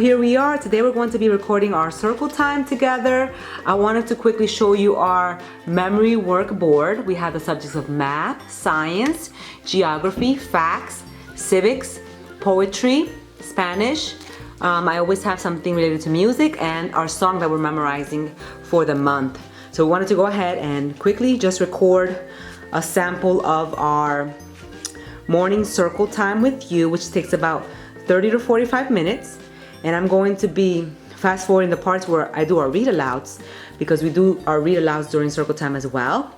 here we are. Today we're going to be recording our circle time together. I wanted to quickly show you our memory work board. We have the subjects of math, science, geography, facts, civics, poetry, Spanish. I always have something related to music and our song that we're memorizing for the month. So we wanted to go ahead and quickly just record a sample of our morning circle time with you, which takes about 30 to 45 minutes. And I'm going to be fast forwarding the parts where I do our read alouds, because we do our read alouds during circle time as well.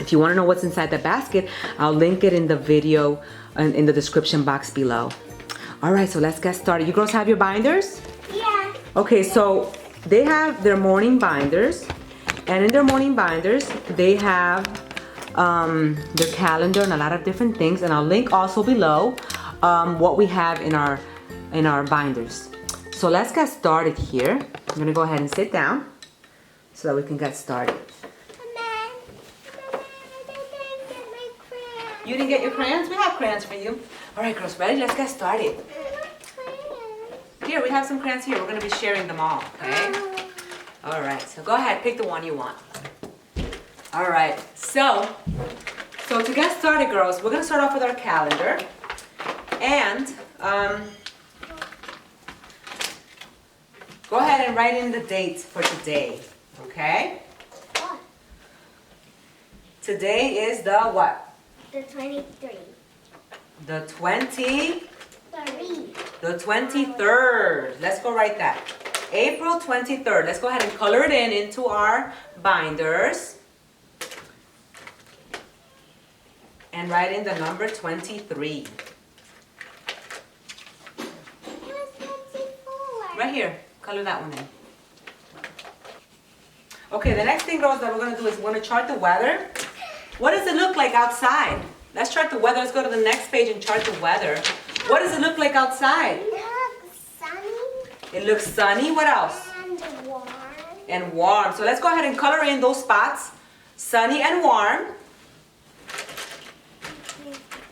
If you want to know what's inside the basket, I'll link it in the video and in the description box below. All right, so let's get started. You girls have your binders? Yeah. Okay, so they have their morning binders, and in their morning binders they have their calendar and a lot of different things, and I'll link also below what we have in our binders. So let's get started here. I'm gonna go ahead and sit down so that we can get started. You didn't get your crayons? We have crayons for you. All right, girls, ready? Let's get started. Here, we have some crayons here. We're gonna be sharing them all, okay? All right, so go ahead, pick the one you want. All right, so to get started, girls, we're gonna start off with our calendar. And go ahead and write in the dates for today, okay? What? Today is the what? The 23. The 20? 3. The 23rd. Let's go write that. April 23rd. Let's go ahead and color it in into our binders. And write in the number 23. Right here. Color that one in. Okay, the next thing, girls, that we're going to do is we're going to chart the weather. What does it look like outside? Let's chart the weather. Let's go to the next page and chart the weather. What does it look like outside? It looks sunny. It looks sunny. What else? And warm. And warm. So let's go ahead and color in those spots. Sunny and warm.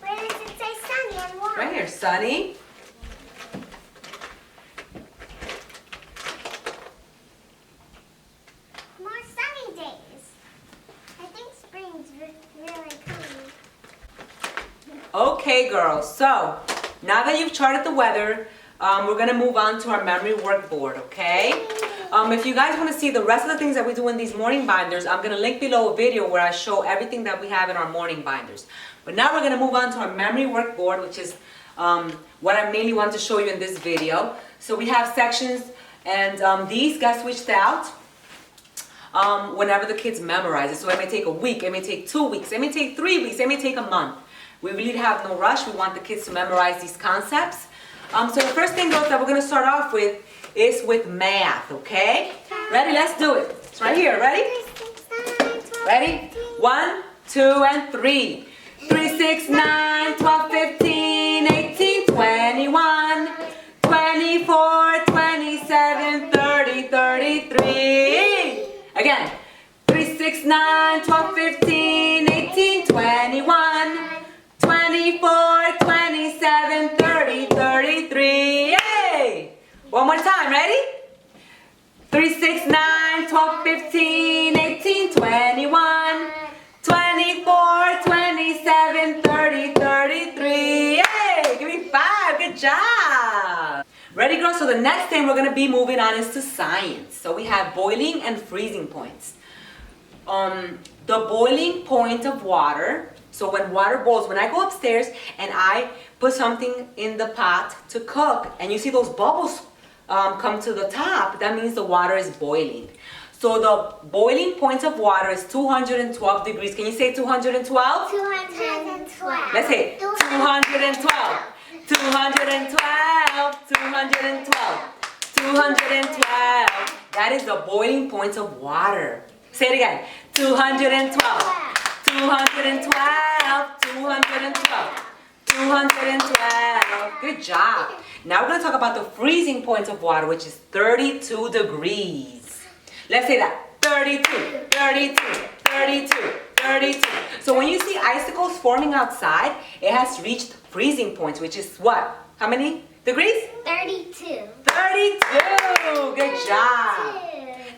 Where does it say sunny and warm? Right here. Sunny. More sunny days. I think spring's really coming. Okay, girls. So now that you've charted the weather, we're going to move on to our memory workboard, okay? If you guys want to see the rest of the things that we do in these morning binders, I'm going to link below a video where I show everything that we have in our morning binders. But now we're going to move on to our memory workboard, which is what I mainly want to show you in this video. So we have sections, and these get switched out whenever the kids memorize it. So it may take a week, it may take 2 weeks, it may take 3 weeks, it may take a month. We really have no rush. We want the kids to memorize these concepts. So the first thing, girls, that we're going to start off with is with math, okay? Ready? Let's do it. It's right here. Ready? Ready? 1, 2, and 3. 3, 6, 9, 12, 15, 18, 21, 24, 27, 30, 33. Again. 3, 6, 9, 12, 15, 18, 21, 24, 27, 30, 33. Yay! One more time. Ready? 3, 6, 9, 12, 15, 18, 21, 24, 27, 30, 33. Yay! Give me 5. Good job. Ready, girls? So the next thing we're going to be moving on is to science. So we have boiling and freezing points. The boiling point of water. So when water boils, when I go upstairs and I put something in the pot to cook, and you see those bubbles come to the top, that means the water is boiling. So the boiling point of water is 212 degrees. Can you say 212? 212. Let's say 212. 212. 212. 212. That is the boiling point of water. Say it again. 212. 212. 212. 212. Good job. Now we're going to talk about the freezing point of water, which is 32 degrees. Let's say that. 32, 32, 32, 32. So when you see icicles forming outside, it has reached freezing points, which is what? How many? degrees? 32. 32. Good job.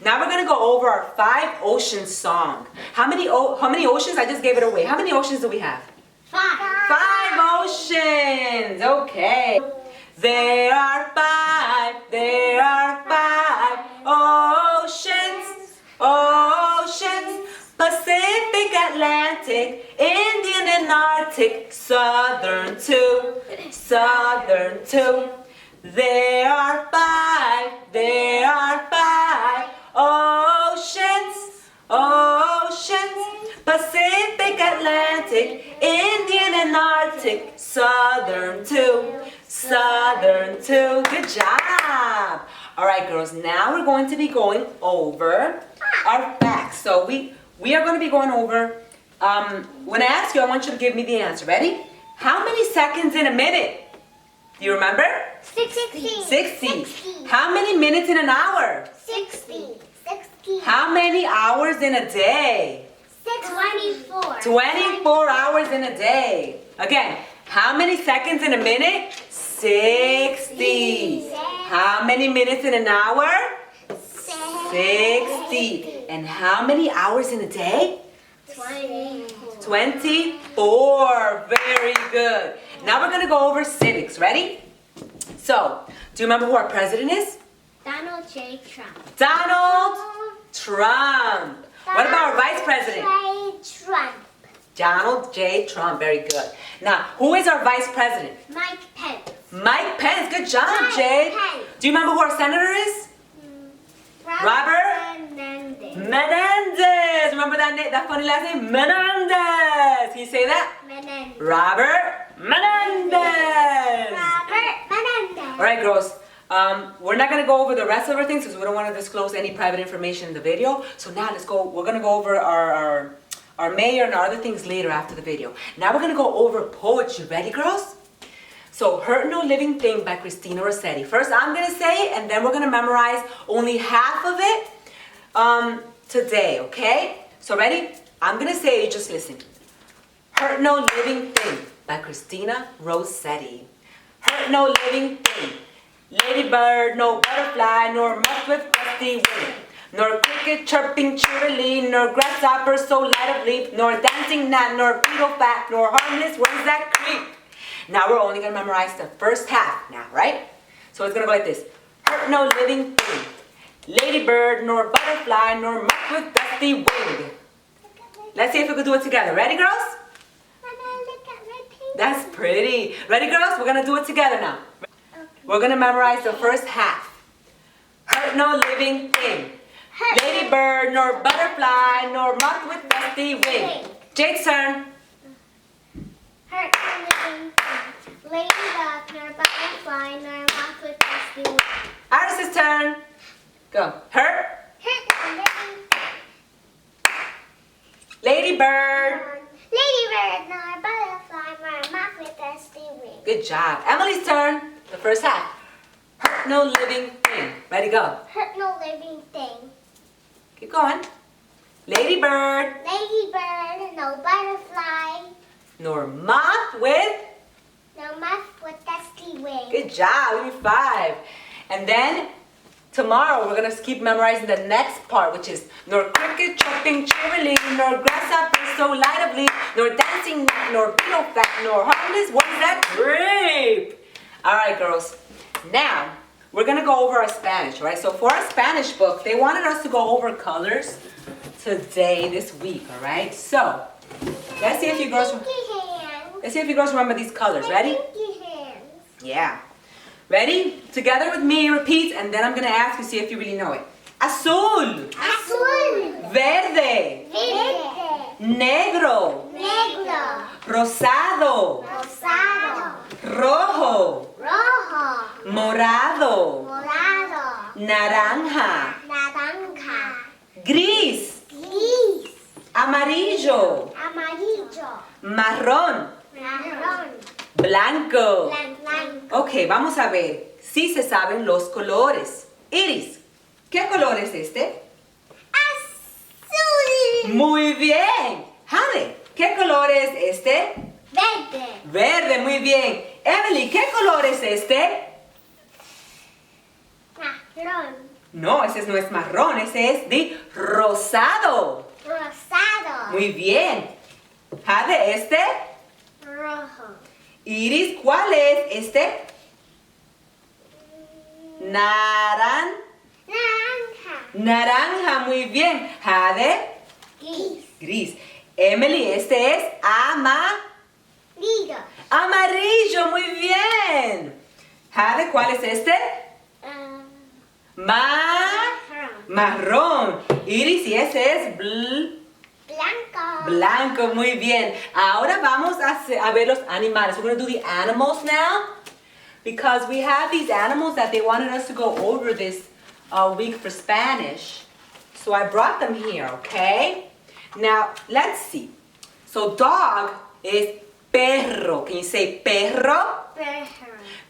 Now we're gonna go over our 5 oceans song. How many oceans? I just gave it away. How many oceans do we have? 5. 5 oceans. Okay. There are 5 oceans, oceans. Pacific, Atlantic, Indian and Arctic, Southern too, Southern too. There are 5 oceans, oceans. Pacific, Atlantic, Indian and Arctic, Southern too, Southern too. Good job. All right, girls, now we're going to be going over our facts. So we are going to be going over, when I ask you, I want you to give me the answer. Ready? How many seconds in a minute? Do you remember? 60. 60. How many minutes in an hour? 60. How many hours in a day? 24. 24 hours in a day. Again, how many seconds in a minute? 60. How many minutes in an hour? 60. And how many hours in a day? 24. Very good. Now we're going to go over civics. Ready? So, do you remember who our president is? Donald J. Trump. Donald Trump. What about our vice president? Trump. Donald J. Trump. Very good. Now, who is our vice president? Mike Pence. Mike Pence. Good job, Mike Jade. Pence. Do you remember who our senator is? Robert Menendez. Menendez. Remember that funny last name? Menendez. Can you say that? Menendez. Robert Menendez. Robert Menendez. All right, girls. We're not gonna go over the rest of our things because we don't want to disclose any private information in the video. So now let's go. We're gonna go over our mayor and our other things later after the video. Now we're gonna go over poetry. Ready, girls? So, Hurt No Living Thing by Christina Rossetti. First, I'm gonna say it, and then we're gonna memorize only half of it today. Okay? So, ready? I'm gonna say it. You just listen. Hurt no living thing by Christina Rossetti. Hurt no living thing. Ladybird, no butterfly, nor moth with dusty wing, nor cricket chirping cheerily, nor grasshopper so light of leap, nor dancing gnat, nor beetle fat, nor harmless worms that creep. Now we're only going to memorize the first half now, right? So it's going to go like this. Hurt no living thing. Ladybird, nor butterfly, nor moth with dusty wing. Let's see if we can do it together. Ready, girls? That's pretty. Ready, girls? We're going to do it together now. We're going to memorize the first half. Hurt no living thing. Ladybird, nor butterfly, nor moth with dusty wing. Jade's turn. Hurt no living thing. Ladybug, nor butterfly, nor moth with dusty wing. Iris' turn. Go. Hurt. Hurt no living thing. Ladybird. Ladybird, nor butterfly, nor moth with dusty wing. Good job. Emily's turn. The first half. Hurt no living thing. Ready, go. Hurt no living thing. Keep going. Ladybird. Ladybird, no butterfly, Nor moth with. no moth with dusty wing. Good job. Give me 5. And then tomorrow we're going to keep memorizing the next part, which is nor cricket chirping cheerily, nor grasshopper so light of leaf, nor dancing gnat, nor beetle fat, nor harmless worms that creep. All right, girls. Now we're going to go over our Spanish, right? So for our Spanish book, they wanted us to go over colors today, this week, all right? So let's see if you girls remember these colors. Ready? Yeah. Ready? Together with me, repeat, and then I'm going to ask you, see if you really know it. Azul. Azul. Verde. Verde. Negro. Negro. Rosado. Rosado. Rojo. Rojo. Morado. Morado. Naranja. Naranja. Gris. Gris. Amarillo. Amarillo. Marrón. Marrón. Blanco. Blanco. Ok, vamos a ver si se saben los colores. Iris, ¿qué color es este? Azul. Muy bien. Jade, ¿qué color es este? Verde. Verde, muy bien. Emily, ¿qué color es este? Marrón. No, ese no es marrón, ese es de rosado. Rosado. Muy bien. Jade, este. Rojo. Iris, ¿cuál es este? Naranja. Naranja, muy bien. Jade, Gris. gris. Emily, este es Lido. amarillo, muy bien. Jade, ¿cuál es este? Marrón. Marrón. Iris, y ese es Blanco. blanco, muy bien. Ahora vamos a ver los animales. We're going to do the animals now because we have these animals that they wanted us to go over this week for Spanish. So I brought them here, okay? Now, let's see. So dog is perro. Can you say perro? Perro.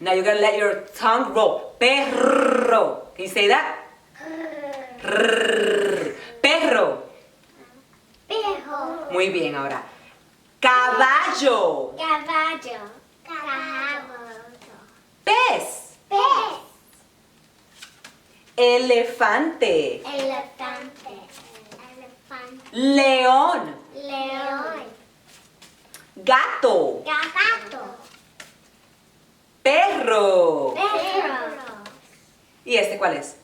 Now you gotta let your tongue roll. Perro. Can you say that? Perro. Perro. Muy bien, ahora. Caballo. Caballo. Caballo. Pez. Pez. Elefante. Elefante. Elefante. León. León. Gato. Gato. Perro. Perro. ¿Y este cuál es?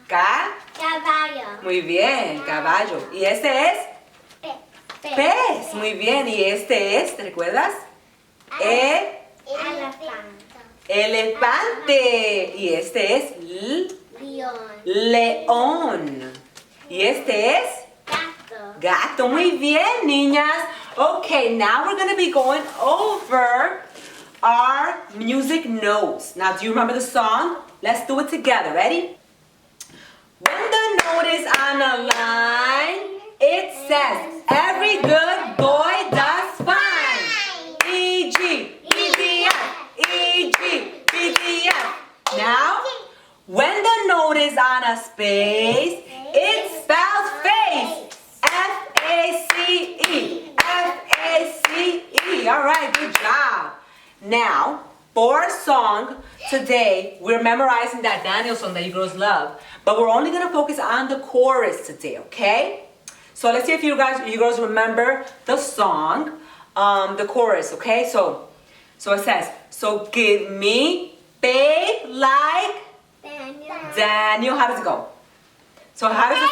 Caballo. Muy bien, caballo. ¿Y este es? Pez. Muy bien. ¿Y este es? ¿Te recuerdas? Elefante. Elefante. ¿Y este es? León. León. ¿Y este es? Gato. Gato. Muy bien, niñas. Okay, now we're going to be going over our music notes. Now, do you remember the song? Let's do it together. Ready? When the note is on a line, it says, every good boy does fine. E, G, E, D, F, E, G, B, D, F. Now, when the note is on a space, it spells face. F-A-C-E. F-A-C-E. All right, good job. Now, for our song today, we're memorizing that Daniel song that you girls love, but we're only going to focus on the chorus today, okay? So let's see if you girls remember the song, the chorus, okay? So it says, so give me faith like Daniel. How does it go? So how does it?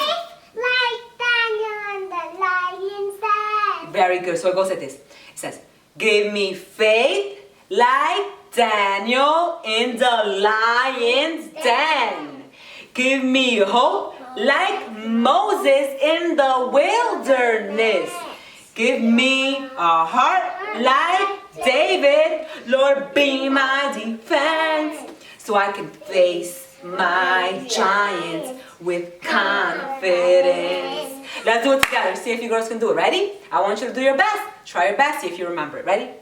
Like Daniel and the lion's den. Very good. So it goes like this. It says, give me faith like Daniel in the lion's den. Give me hope like Moses in the wilderness. Give me a heart like David. Lord, be my defense. So I can face my giants with confidence. Let's do it together. See if you girls can do it. Ready? I want you to do your best. Try your best. See if you remember it. Ready?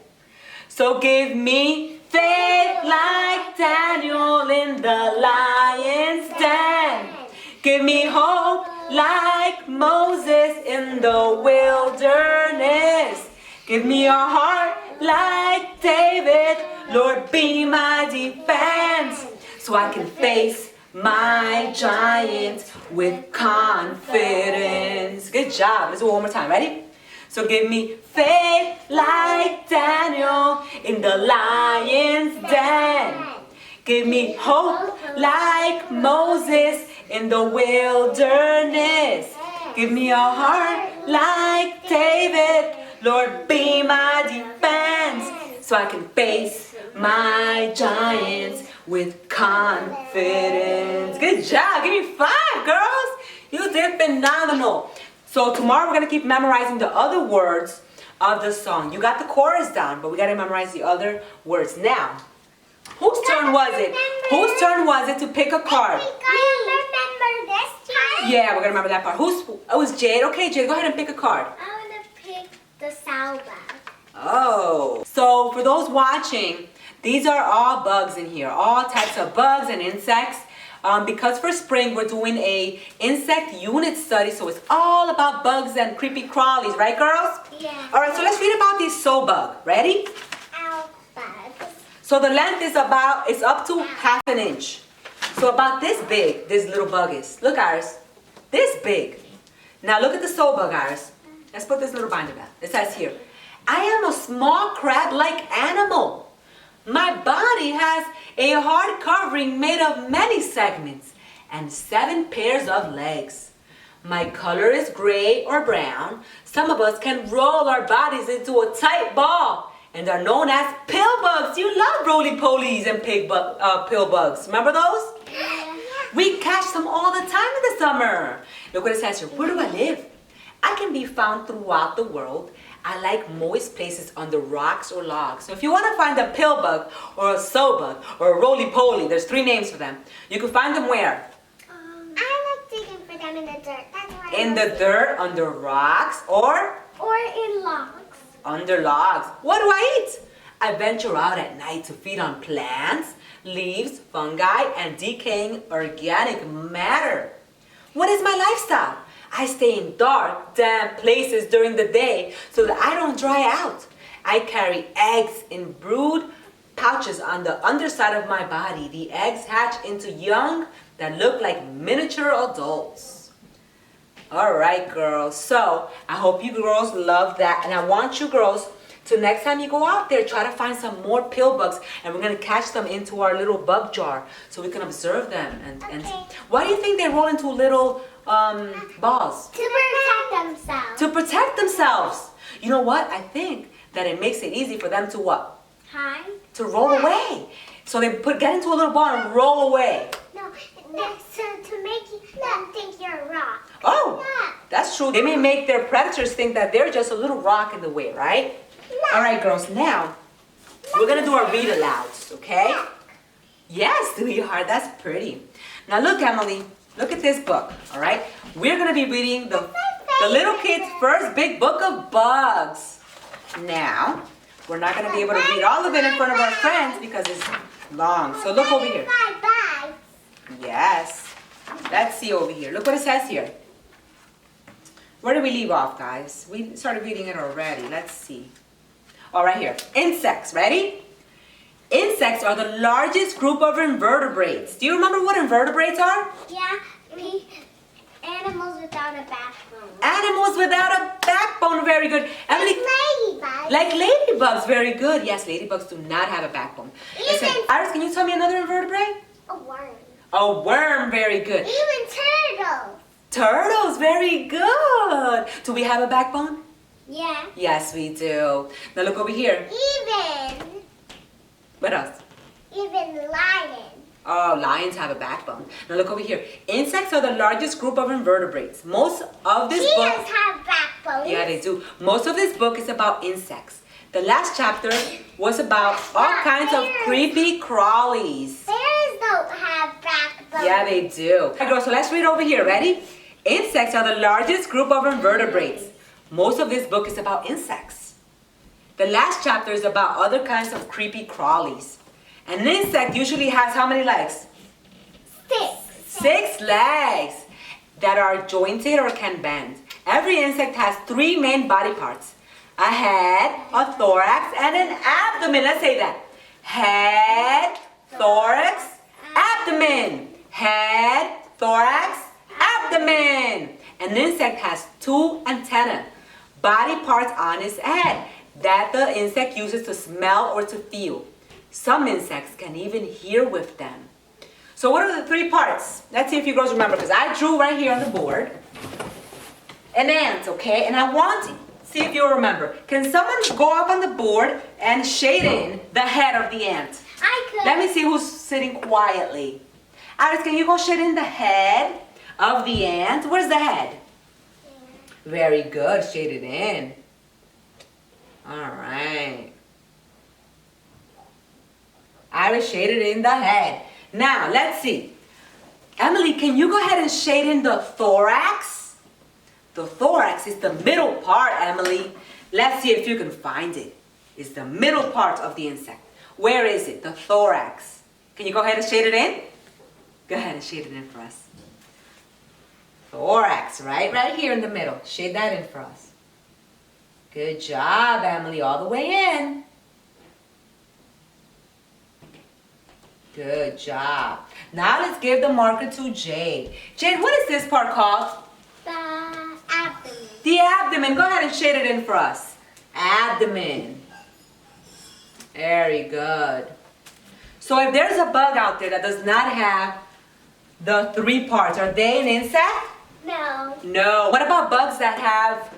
So give me faith like Daniel in the lion's den. Give me hope like Moses in the wilderness. Give me a heart like David. Lord, be my defense. So I can face my giants with confidence. Good job. Let's do it one more time. Ready? So give me faith like Daniel in the lion's den. Give me hope like Moses in the wilderness. Give me a heart like David. Lord, be my defense. So I can face my giants with confidence. Good job. Give me 5, girls. You did phenomenal. So tomorrow we're going to keep memorizing the other words of the song. You got the chorus down, but we got to memorize the other words. Now, whose turn was it? Whose turn was it to pick a card? We gotta remember this part. Yeah, we're going to remember that part. It was Jade. Okay, Jade, go ahead and pick a card. I want to pick the sow bag. Oh. So for those watching, these are all bugs in here. All types of bugs and insects. Because for spring we're doing a insect unit study, so it's all about bugs and creepy crawlies, right girls? Yeah. Alright, so let's read about this sow bug. Ready? Owl bugs. So the length is up to 1/2 inch. So So about this big, this little bug is. Look, Iris. This big. Now look at the soul bug, Iris. Let's put this little binder back. It says here, I am a small crab-like animal. My body has a hard covering made of many segments and 7 pairs of legs. My color is gray or brown. Some of us can roll our bodies into a tight ball and are known as pillbugs. You love roly-polies and pillbugs. Remember those? Yeah. We catch them all the time in the summer. Look what it says here. Where do I live? I can be found throughout the world. I like moist places under rocks or logs. So if you want to find a pillbug or a soul bug or a roly-poly, there's 3 names for them. You can find them where? I like digging for them in the dirt. That's why In the dirt, under rocks, or in logs. under logs. What do I eat? I venture out at night to feed on plants, leaves, fungi, and decaying organic matter. What is my lifestyle? I stay in dark, damp places during the day so that I don't dry out. I carry eggs in brood pouches on the underside of my body. The eggs hatch into young that look like miniature adults. All right, girls. So I hope you girls love that. And I want you girls to next time you go out there, try to find some more pillbugs. And we're going to catch them into our little bug jar so we can observe them. And why do you think they roll into little balls? To protect themselves. To protect themselves. You know what? I think that it makes it easy for them to what? Hide. To roll away. So they get into a little ball and roll away. No, to make them think you're a rock. Oh, that's true. They may make their predators think that they're just a little rock in the way, right? All right, girls. Now, we're going to do our read alouds, okay? Yes, sweetheart. That's pretty. Now, look, Emily. Look at this book, all right? We're going to be reading the little kids' first big book of bugs. Now, we're not going to be able to read all of it in front of our friends because it's long. So look over here. Bye-bye. Yes. Let's see over here. Look what it says here. Where did we leave off, guys? We started reading it already. Let's see. All right here. Insects. Ready? Insects are the largest group of invertebrates. Do you remember what invertebrates are? Yeah, animals without a backbone. Animals without a backbone. Very good. Emily, Ladybugs. like ladybugs. Very good. Yes, ladybugs do not have a backbone. Listen, Iris, can you tell me another invertebrate? A worm. A worm. Very good. Even turtles. Turtles. Very good. Do we have a backbone? Yeah. Yes, we do. Now look over here. Even What else? lions. Oh, lions have a backbone. Now look over here. Insects are the largest group of invertebrates. Most of this book... Cheetahs have backbones. Yeah, they do. Most of this book is about insects. The last chapter was about all kinds of creepy crawlies. Bears don't have backbones. Yeah, they do. Okay, girls, so let's read over here. Ready? Insects are the largest group of invertebrates. Most of this book is about insects. The last chapter is about other kinds of creepy crawlies. An insect usually has how many legs? 6. 6 legs that are jointed or can bend. Every insect has 3 main body parts. A head, a thorax, and an abdomen. Let's say that. Head, thorax, abdomen. Head, thorax, abdomen. An insect has 2 antennae, body parts on its head, that the insect uses to smell or to feel. Some insects can even hear with them. So what are the 3 parts? Let's see if you girls remember, because I drew right here on the board an ant, okay? And I want to see if you remember. Can someone go up on the board and shade in the head of the ant? I could. Let me see who's sitting quietly. Alice, can you go shade in the head of the ant? Where's the head? Very good, shade it in. All right. Iris shaded in the head. Now, let's see. Emily, can you go ahead and shade in the thorax? The thorax is the middle part, Emily. Let's see if you can find it. It's the middle part of the insect. Where is it? The thorax. Can you go ahead and shade it in? Go ahead and shade it in for us. Thorax, right? Right here in the middle. Shade that in for us. Good job, Emily. All the way in. Good job. Now let's give the marker to Jade. Jade, what is this part called? The abdomen. The abdomen. Go ahead and shade it in for us. Abdomen. Very good. So if there's a bug out there that does not have the 3 parts, are they an insect? No. No. What about bugs that have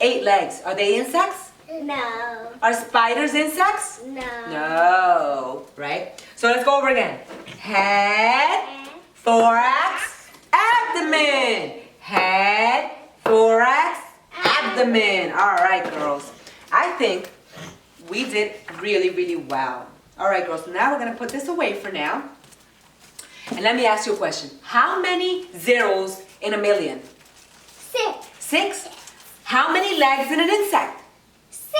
8 legs? Are they insects? No. Are spiders insects? No. No. Right? So let's go over again. Head, thorax, abdomen. Head, thorax, abdomen. All right, girls. I think we did really, really well. All right, girls. So now we're going to put this away for now. And let me ask you a question. How many zeros in a million? 6. 6? How many legs in an insect? 6.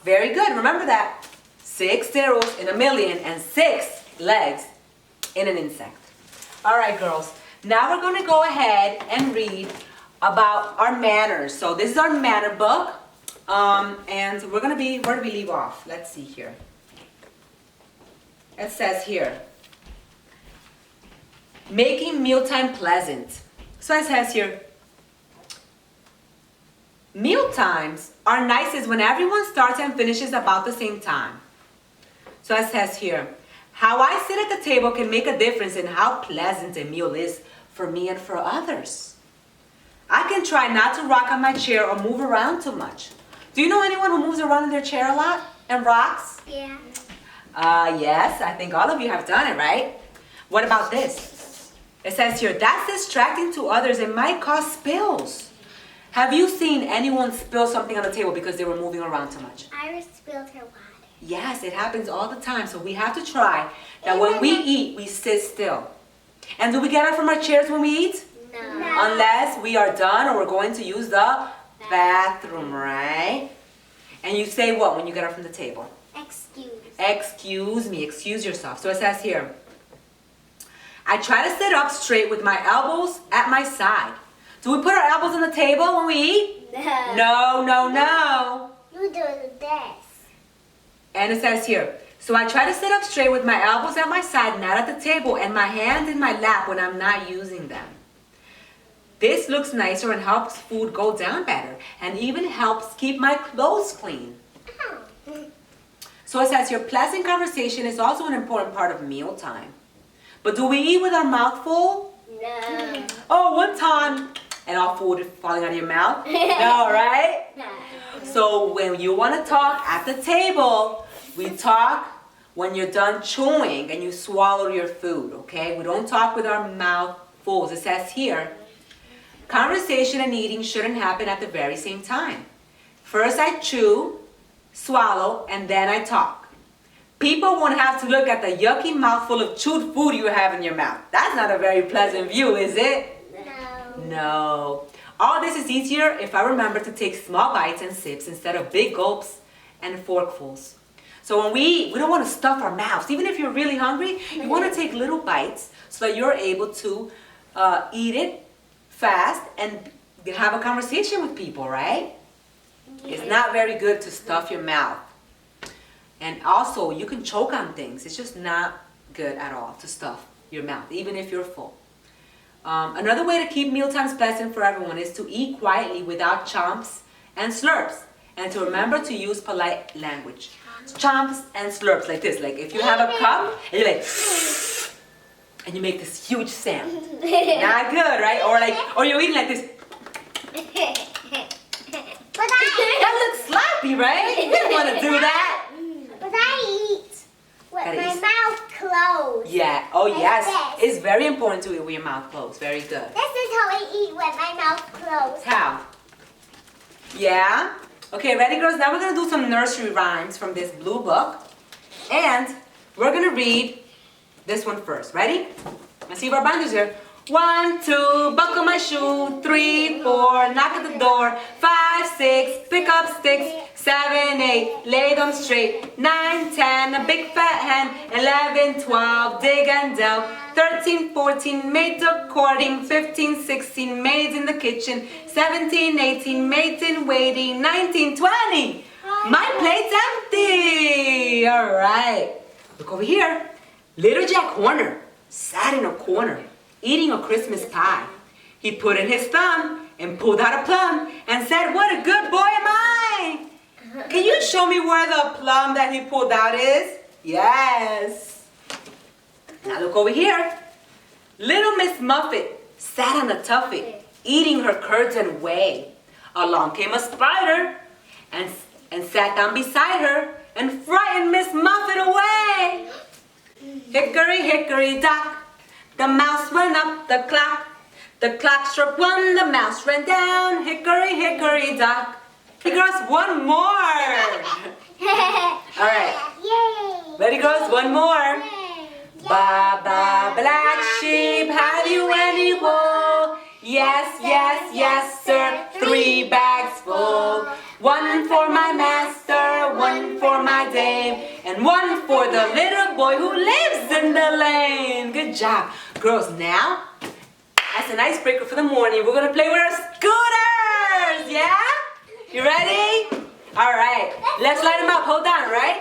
Very good. Remember that. 6 zeros in a million and 6 legs in an insect. All right, girls. Now we're going to go ahead and read about our manners. So this is our manner book. And we're going to be, where do we leave off? Let's see here. It says here, making mealtime pleasant. So it says here, meal times are nicest when everyone starts and finishes about the same time. So it says here, how I sit at the table can make a difference in how pleasant a meal is for me and for others. I can try not to rock on my chair or move around too much. Do you know anyone who moves around in their chair a lot and rocks? Yeah. Yes, I think all of you have done it, right? What about this? It says here, that's distracting to others and might cause spills. Have you seen anyone spill something on the table because they were moving around too much? Iris spilled her water. Yes, it happens all the time. So we have to try that when we eat, we sit still. And do we get up from our chairs when we eat? No. Unless we are done or we're going to use the bathroom, right? And you say what when you get up from the table? Excuse me, excuse yourself. So it says here, I try to sit up straight with my elbows at my side. Do we put our elbows on the table when we eat? No. No. You do this. And it says here, so I try to sit up straight with my elbows at my side, not at the table, and my hands in my lap when I'm not using them. This looks nicer and helps food go down better, and even helps keep my clothes clean. So it says here, pleasant conversation is also an important part of mealtime. But do we eat with our mouth full? No. Oh, one time, and all food is falling out of your mouth? No, right? No. So when you want to talk at the table, we talk when you're done chewing and you swallow your food, okay? We don't talk with our mouth full. It says here, conversation and eating shouldn't happen at the very same time. First I chew, swallow, and then I talk. People won't have to look at the yucky mouthful of chewed food you have in your mouth. That's not a very pleasant view, is it? No. No. All this is easier if I remember to take small bites and sips instead of big gulps and forkfuls. So when we eat, we don't want to stuff our mouths. Even if you're really hungry, you want to take little bites so that you're able to eat it fast and have a conversation with people, right? It's not very good to stuff your mouth. And also, you can choke on things. It's just not good at all to stuff your mouth, even if you're full. Another way to keep mealtimes pleasant for everyone is to eat quietly without chomps and slurps. And to remember to use polite language. Chomps and slurps like this. Like if you have a cup, and you're like, and you make this huge sound. Not good, right? Or you're eating like this. But That looks sloppy, right? You don't want to do that. But I eat with my mouth closed. Yeah. Oh, Like yes. this. It's very important to eat with your mouth closed. Very good. This is how I eat with my mouth closed. How? Yeah? Okay, ready, girls? Now we're going to do some nursery rhymes from this blue book. And we're going to read this one first. Ready? Let's see if our binders here. 1, 2, buckle my shoe. 3, 4, knock at the door. 5, 6, pick up sticks. 7, 8, lay them straight. 9, 10, a big fat hen. 11, 12, dig and delve. 13, 14, maids a courting. 15, 16, maids in the kitchen. 17, 18, maids in waiting. 19, 20, my plate's empty. All right, look over here. Little Jack Horner sat in a corner, eating a Christmas pie. He put in his thumb and pulled out a plum and said, "What a good boy am I!" Can you show me where the plum that he pulled out is? Yes. Now look over here. Little Miss Muffet sat on a tuffet, eating her curds and whey. Along came a spider and sat down beside her and frightened Miss Muffet away. Hickory, hickory, dock, the mouse went up the clock. The clock struck one, the mouse ran down. Hickory, hickory, dock. Hey girls, one more. All right. Yay! Ready girls, one more. Yay! Ba, ba, black sheep, have you any wool? Yes, yes, yes, sir, 3 bags full. 1 for my master, 1 for my dame, and 1 for the little boy who lives in the lane. Good job. Girls, now, as an icebreaker for the morning, we're going to play with our scooters. Yeah? You ready? All right. Let's light them up. Hold on, right?